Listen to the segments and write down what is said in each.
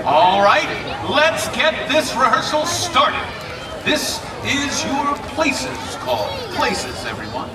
All right, let's get this rehearsal started. This is your places called places, everyone.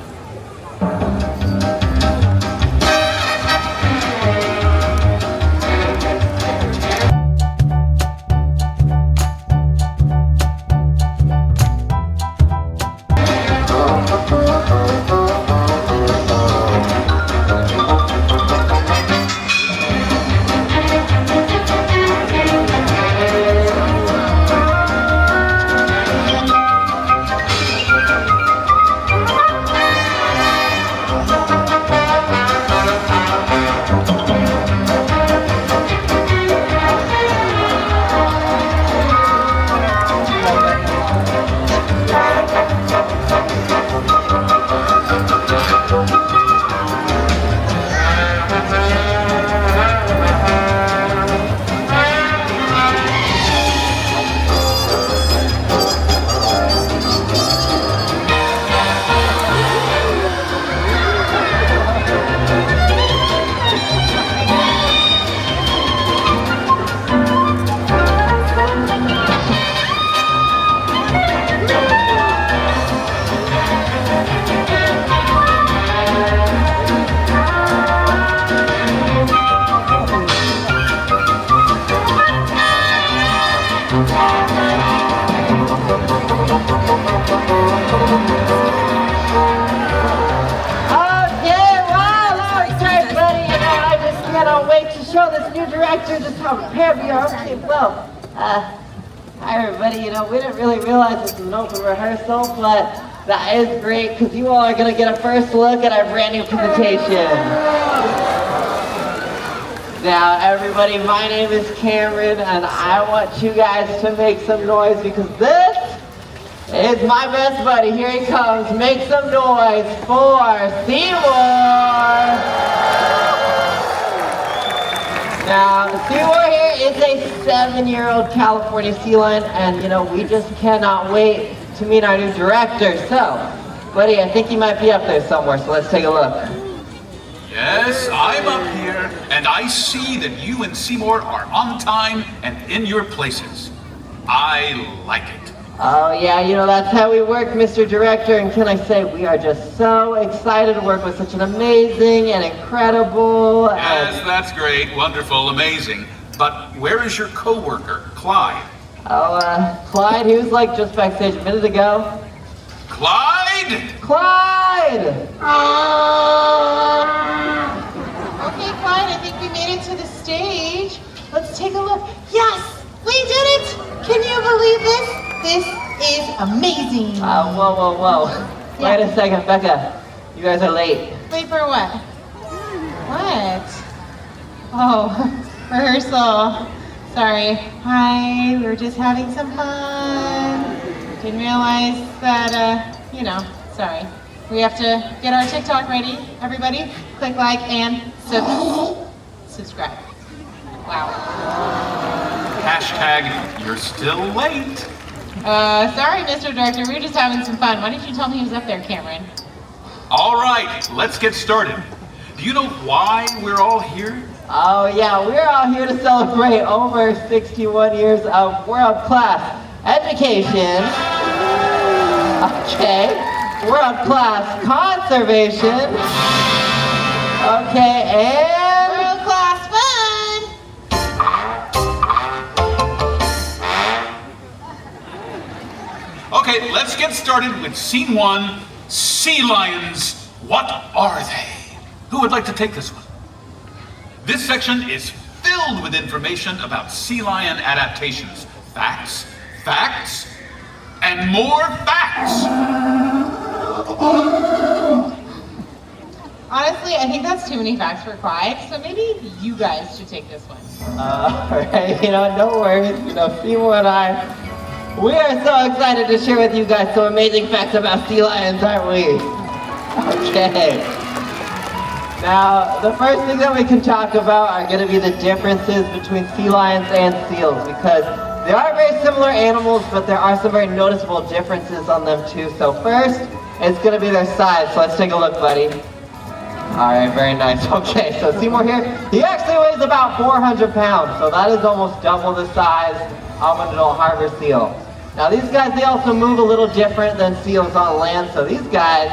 Just how prepared we are. Okay, well, hi everybody. We didn't really realize this was an open rehearsal, but that is great because you all are going to get a first look at our brand new presentation. Now, everybody, my name is Cameron, and I want you guys to make some noise because this is my best buddy. Here he comes. Make some noise for SeaWorld. Now, SeaWorld here is a 7-year-old California sea lion, and we just cannot wait to meet our new director. So, buddy, I think he might be up there somewhere, so let's take a look. Yes, I'm up here, and I see that you and Seamore are on time and in your places. I like it. Oh yeah, that's how we work, Mr. Director, and can I say, we are just so excited to work with such an amazing and incredible... Yes, that's great, wonderful, amazing. But where is your co-worker, Clyde? Oh, Clyde, he was just backstage a minute ago. Clyde? Clyde! Okay, Clyde, I think we made it to the stage. Let's take a look. Yes, we did it! Can you believe this? This is amazing. Whoa. Yeah. Wait a second, Becca. You guys are late. Wait for what? What? Oh, rehearsal. Sorry. Hi, we were just having some fun. Didn't realize that, sorry. We have to get our TikTok ready. Everybody, click like and subscribe. Wow. Hashtag, you're still late. Sorry, Mr. Director, we were just having some fun. Why didn't you tell me he was up there, Cameron? All right, let's get started. Do you know why we're all here? Oh yeah, we're all here to celebrate over 61 years of world-class education. Okay, world-class conservation. Okay, and... world-class fun! Okay, let's get started with scene 1, Sea Lions. What are they? Who would like to take this one? This section is filled with information about sea lion adaptations. Facts, facts, and more facts. Honestly, I think that's too many facts for Clyde, so maybe you guys should take this one. Alright, no worries. Seamore and I, we are so excited to share with you guys some amazing facts about sea lions, aren't we? Okay. Now, the first thing that we can talk about are going to be the differences between sea lions and seals, because they are very similar animals, but there are some very noticeable differences on them too. So first, it's going to be their size. So let's take a look, buddy. All right, very nice. Okay, so Seamore here, he actually weighs about 400 pounds, so that is almost double the size of an adult harbor seal. Now these guys, they also move a little different than seals on land, so these guys,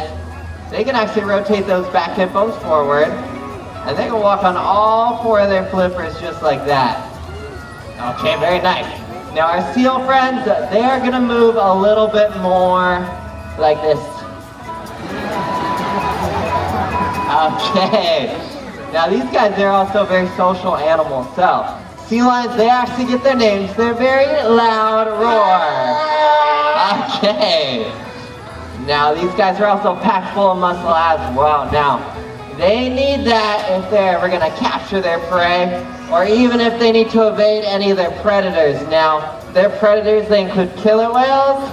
they can actually rotate those back hip bones forward, and they can walk on all four of their flippers just like that. Okay, very nice. Now our seal friends, they are gonna move a little bit more like this. Okay. Now these guys, they're also very social animals. So, sea lions, they actually get their names. They're very loud roar. Okay. Now these guys are also packed full of muscle as well. Now, they need that if they're ever gonna capture their prey, or even if they need to evade any of their predators. Now, their predators, they include killer whales,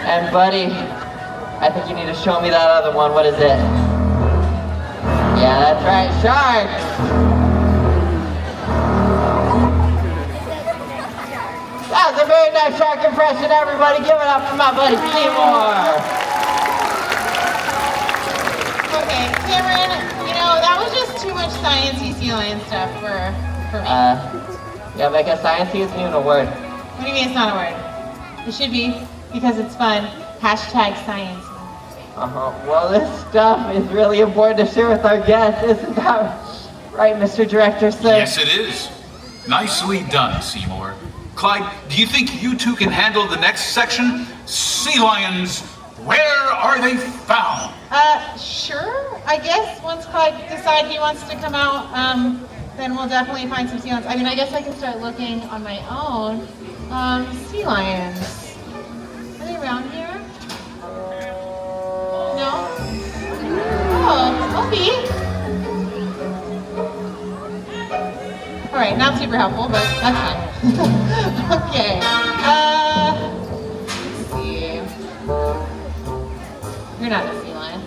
and buddy, I think you need to show me that other one. What is it? Yeah, that's right, sharks! That was a very nice shark impression, everybody. Give it up for my buddy Seamore. Okay, Cameron, you know, that was just too much sciencey sea lion stuff for me. Yeah, Becca, sciencey isn't even a word. What do you mean it's not a word? It should be, because it's fun. Hashtag science. Well, this stuff is really important to share with our guests. Isn't that right, Mr. Director, sir? Yes, it is. Nicely done, Seamore. Clyde, do you think you two can handle the next section? Sea lions, where are they found? Sure. I guess once Clyde decides he wants to come out, then we'll definitely find some sea lions. I mean, I guess I can start looking on my own. Sea lions. Are they around here? No? Oh, okay. Alright, not super helpful, but that's fine. Okay. Let's see. You're not a sea lion.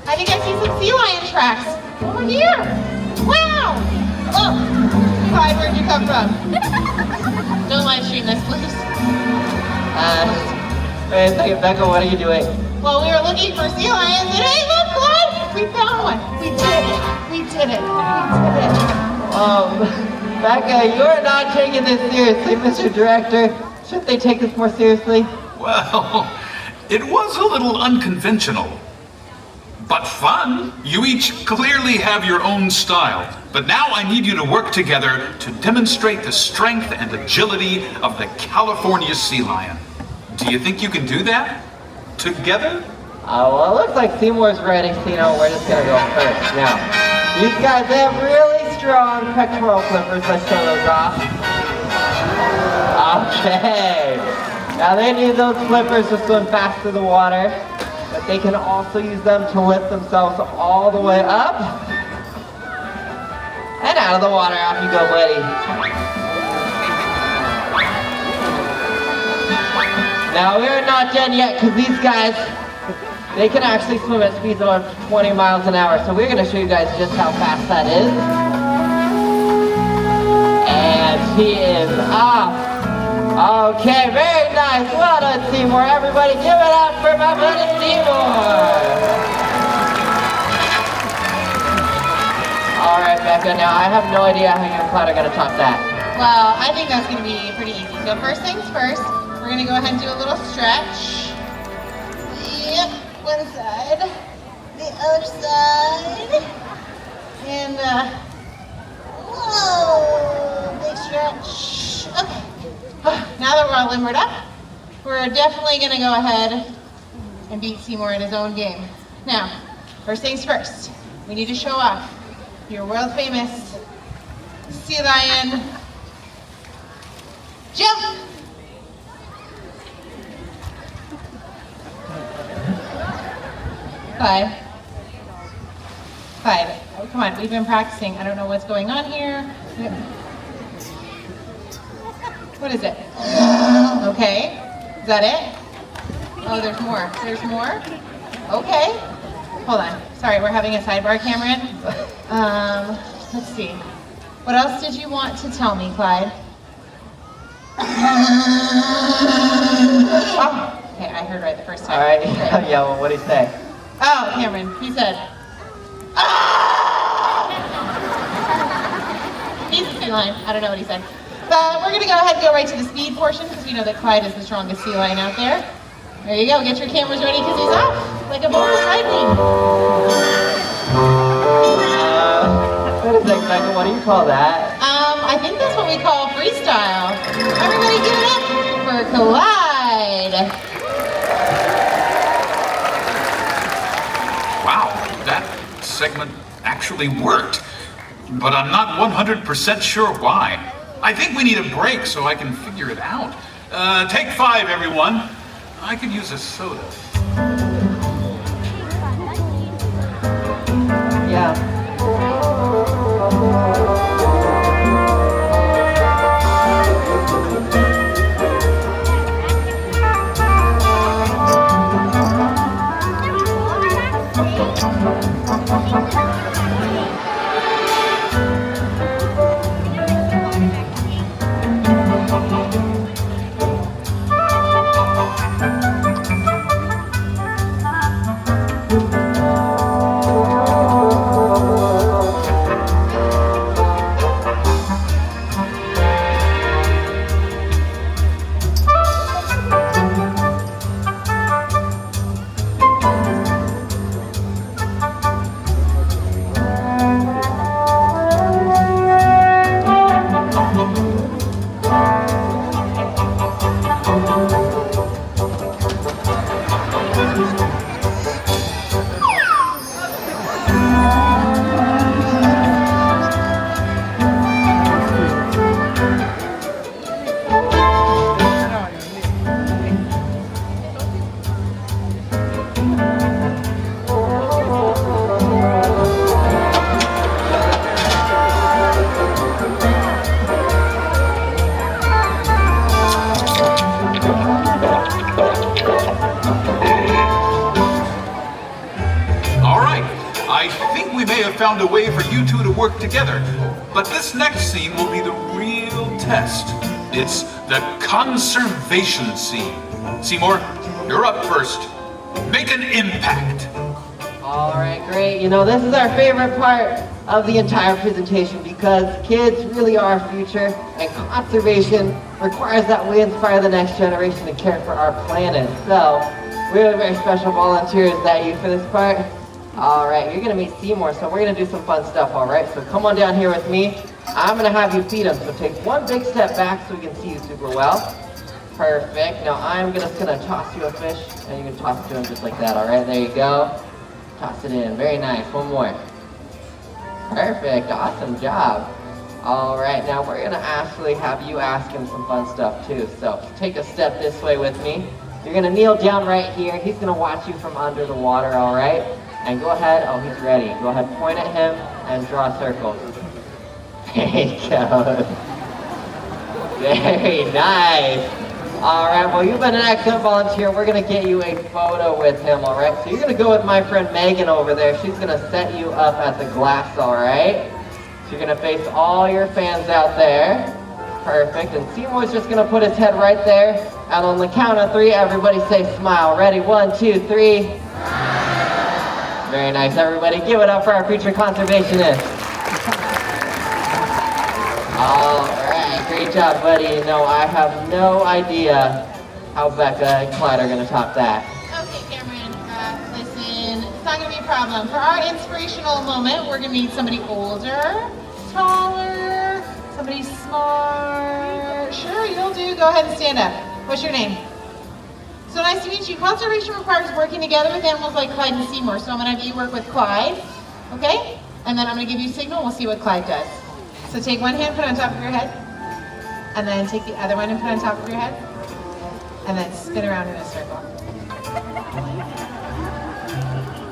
I think I see some sea lion tracks over here. Wow! Look, Clyde, where'd you come from? Don't live stream this, please. Wait a second, Becca, what are you doing? Well, we were looking for sea lions, and hey, look, Clyde! We found one. We did it. We did it. We did it. Becca, you're not taking this seriously, Mr. Director. Shouldn't they take this more seriously? Well, it was a little unconventional. But fun. You each clearly have your own style. But now I need you to work together to demonstrate the strength and agility of the California sea lion. Do you think you can do that? Together? Well, it looks like Seamore's ready, so you know, we're just gonna go first. Now, these guys, they have really strong pectoral flippers. Let's show those off. Okay. Now they need those flippers to swim fast through the water. But they can also use them to lift themselves all the way up and out of the water. Off you go, buddy. Now we're not done yet because these guys, they can actually swim at speeds of up to 20 miles an hour. So we're going to show you guys just how fast that is. And he is off. Okay, very nice. Well done, Seamore. Everybody give it up for my buddy Seamore. All right, Becca, now I have no idea how you and Clyde are going to top that. Well, I think that's going to be pretty easy. So first things first, we're going to go ahead and do a little stretch. Yep, one side, the other side. And, whoa, big stretch. Okay. Now that we're all limbered up, we're definitely going to go ahead and beat Seamore in his own game. Now, first things first, we need to show off your world famous sea lion jump. Clyde. Oh, come on, we've been practicing. I don't know what's going on here. What is it? Okay. Is that it? Oh, there's more. There's more? Okay. Hold on. Sorry, we're having a sidebar camera in. Let's see. What else did you want to tell me, Clyde? Oh, okay, I heard right the first time. All right, Great. yeah, well, what did he say? Oh, Cameron, he said, ah! He's a sea lion. I don't know what he said. But we're going to go ahead and go right to the speed portion because we know that Clyde is the strongest sea lion out there. There you go. Get your cameras ready because he's off like a bolt of lightning. Wait a second, Michael, what do you call that? I think that's what we call freestyle. Everybody give it up for Clyde. Wow, that segment actually worked. But I'm not 100% sure why. I think we need a break so I can figure it out. Take 5, everyone. I could use a soda. Yeah. Found a way for you two to work together. But this next scene will be the real test. It's the conservation scene. Seymour, you're up first. Make an impact. All right, great. You know, this is our favorite part of the entire presentation because kids really are our future, and conservation requires that we inspire the next generation to care for our planet. So, we have very special volunteers that you for this part. All right, you're gonna meet Seymour, so we're gonna do some fun stuff, all right? So come on down here with me. I'm gonna have you feed him, so take one big step back so we can see you super well. Perfect. Now I'm just gonna toss you a fish, and you can toss it to him just like that, all right? There you go. Toss it in, very nice. One more. Perfect, awesome job. All right, now we're gonna actually have you ask him some fun stuff too. So take a step this way with me. You're gonna kneel down right here. He's gonna watch you from under the water, all right? And go ahead, oh, he's ready. Go ahead, point at him and draw a circle. There you go. Very nice. All right, well, you've been an excellent volunteer. We're gonna get you a photo with him, all right? So you're gonna go with my friend Megan over there. She's gonna set you up at the glass, all right? So you're gonna face all your fans out there. Perfect, and Seymour's just gonna put his head right there. And on the count of 3, everybody say smile. Ready, 1, 2, 3. Very nice, everybody. Give it up for our future conservationists. All right, great job, buddy. No, I have no idea how Becca and Clyde are gonna top that. Okay, Cameron, listen, it's not gonna be a problem. For our inspirational moment, we're gonna need somebody older, taller, somebody smart. Sure, you'll do. Go ahead and stand up. What's your name? So nice to meet you. Conservation requires working together with animals like Clyde and Seamore. So I'm going to have you work with Clyde, okay? And then I'm going to give you a signal. We'll see what Clyde does. So take one hand, put it on top of your head. And then take the other one and put it on top of your head. And then spin around in a circle.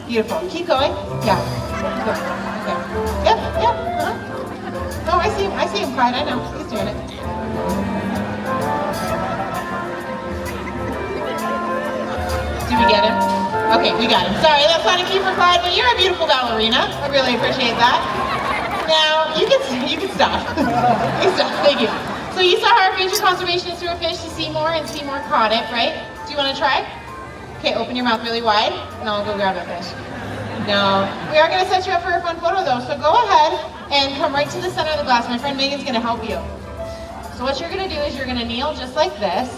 Beautiful. Keep going. Yeah. Keep going. Okay. Yep, yep. Uh-huh. Oh, I see him, Clyde. I know. He's doing it. Did we get him? Okay, we got him. Sorry, that's not a key for Clyde, but you're a beautiful ballerina. I really appreciate that. Now, you can stop. You can stop, thank you. So you saw how our major conservationist threw a fish to Seamore, and Seamore caught it, right? Do you want to try? Okay, open your mouth really wide, and I'll go grab that fish. No. We are going to set you up for a fun photo, though, so go ahead and come right to the center of the glass. My friend Megan's going to help you. So what you're going to do is you're going to kneel just like this.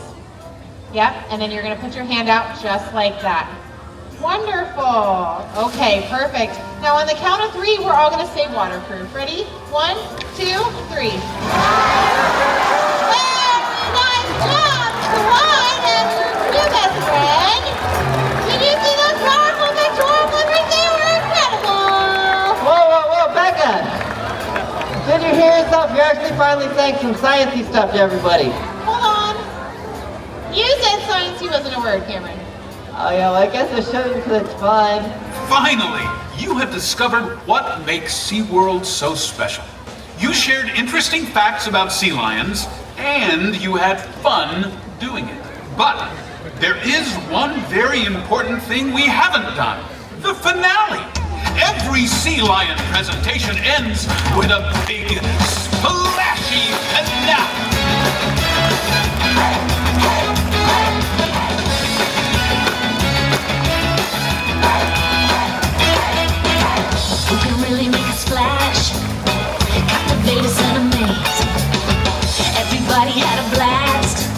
Yep, and then you're going to put your hand out just like that. Wonderful. Okay, perfect. Now on the count of 3, we're all going to say waterproof. Ready? 1, 2, 3. Nice job, Clyde and your best friend. Did you see those powerful pictorial flippers? They were incredible. Whoa, Becca! Did you hear yourself? You're actually finally saying some sciencey stuff to everybody. Hold on. You said sciencey wasn't a word, Cameron. Oh yeah, well I guess I shouldn't because it's fun. Finally, you have discovered what makes SeaWorld so special. You shared interesting facts about sea lions, and you had fun doing it. But there is one very important thing we haven't done. The finale. Every sea lion presentation ends with a big, splashy finale. Who can really make a splash, captivate us and amaze? Everybody had a blast,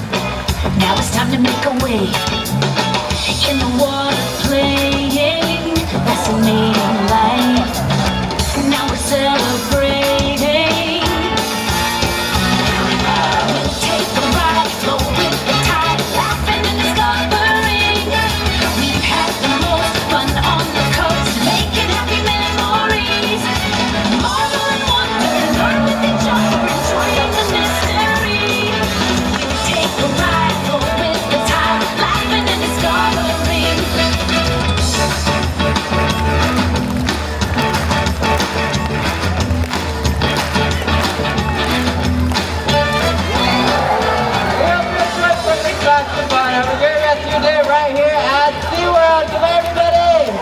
now it's time to make a wave. In the water playing, fascinating life. Now we're celebrating. We'll take a ride, flow with the tide, laughing and discovering. We've had the most fun on the coast, making happy memories. Marvel and wonder, learn with each other, enjoying the mystery. We'll take a ride, flow with the tide, laughing and discovering. Have a great rest of your day right here at SeaWorld. Come on, everybody!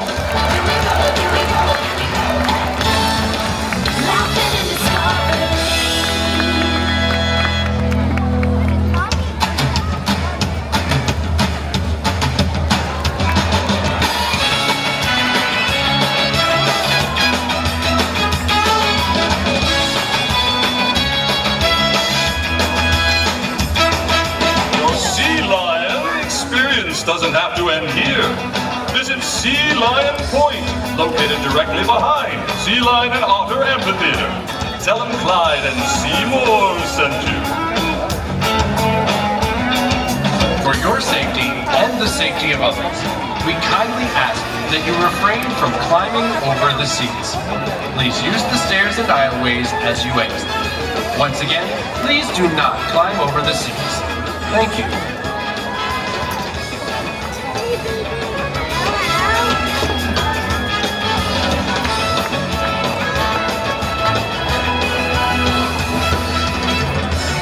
Laughing and discovering. Your sea lion experience doesn't have to end here. Visit Sea Lion Point, located directly behind Sea Lion Otter Amphitheater. Tell them Clyde and Seamore sent you. For your safety and the safety of others, we kindly ask that you refrain from climbing over the seats. Please use the stairs and aisleways as you exit. Once again, please do not climb over the seats. Thank you.